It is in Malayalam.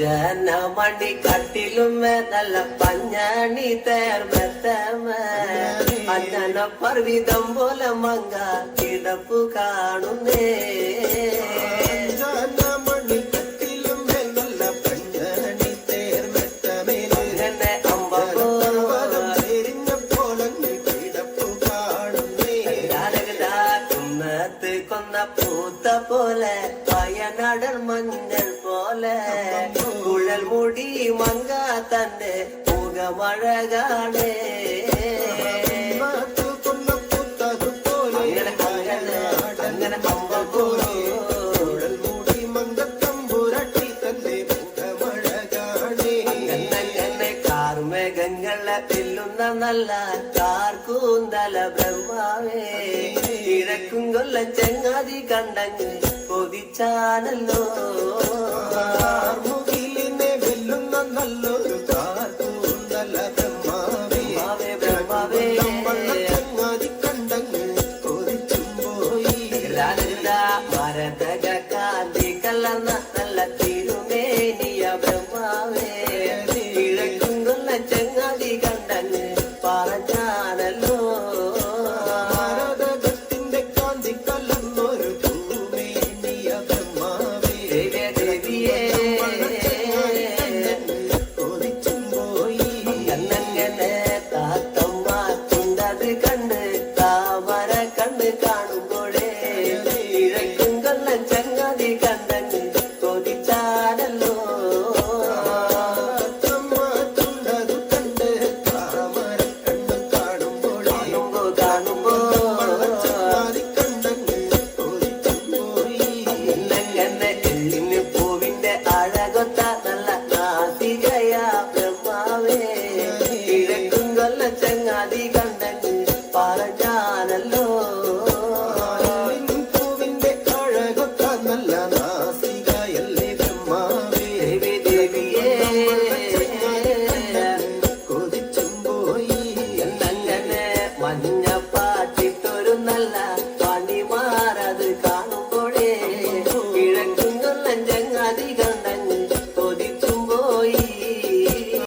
ജനമണി കട്ടിലുമേ നല്ല പഞ്ഞണി തേർമത്തമേ അഞ്ജന പർവിതം പോലെ മങ്ക കിടപ്പു കാണുന്നേ ജനമണി കട്ടിലുമേ നല്ല പഞ്ഞണി തേർമത്തമേ അങ്ങനെ അമ്പതം എരിഞ്ഞ പോലങ്ങ് കിടപ്പു കാണുന്നേ കുന്നത്ത് കൊന്ന പൂത്ത പോലെ വയനാടൻ മഞ്ഞൾ പോലെ കുഴൽ മുടി മങ്ക തന്റെ മുഖമഴകാണേ അങ്ങനെ മുടി മങ്കത്തമ്പുരട്ടി തന്റെ മുഖമഴകാണേ അങ്ങനെ കാർമേഘങ്ങളെ തെല്ലുന്ന നല്ല കാർക്കൂന്തല ബ്രഹ്മാവേ കിഴക്കും കൊല്ല ചെങ്ങാതി കണ്ടങ്ങ് കൊതിച്ചാനല്ലോ മുകിലിനെ വെല്ലുന്ന നല്ലൊരു കാർക്കൂന്തല ബ്രഹ്മാവേ ബ്രഹ്മാവേ ചങ്ങാതി കണ്ടങ്ങ് കൊതിച്ചും പോയി മരതക കാന്തി കലർന്ന നല്ല തിരുമേനിയ ബ്രഹ്മാവേ കിഴക്കും കൊല്ല ചെങ്ങാതി കണ്ടങ്ങ് പറഞ്ഞാനല്ലോ ഭാരതത്തിന്റെ കാന്തി കലർന്നൊരു ഭൂമേനിയ ബ്രഹ്മാവേ ദേവിയേ കൊതിച്ചും പോയി കണ്ണങ്ങനെ താത്തമ്മ ചുണ്ടത് കണ്ട് താമര കണ്ണ് കാണുമ്പോഴേ കിഴക്കും കൊല്ലം ചങ്ങാതി കണ്ടങ്ങ് കൊതിച്ചാനല്ലോ ചുണ്ടതു കണ്ട് താമര കണ്ണു കാണുമ്പോൾ കാണുമ്പോ ചങ്ങാതി കണ്ടങ്ങ് കൊതിച്ചും പോയി കണ്ണങ്ങനെ എള്ളിന് പൂവിന്റെ അഴകൊത്ത നല്ല നാസികയ ബ്രഹ്മാവേ കിഴക്കും കൊല്ലം ചങ്ങാതി കണ്ടങ്ങ് പറഞ്ഞാനല്ലോ പൂവിന്റെ അഴകൊത്ത നല്ല നാസികയല്ലേ ബ്രഹ്മാവേ ദേവിയേ കൊതിച്ചും പോയി എന്നങ്ങനെ മഞ്ഞ പാട്ടിട്ടൊരു നല്ല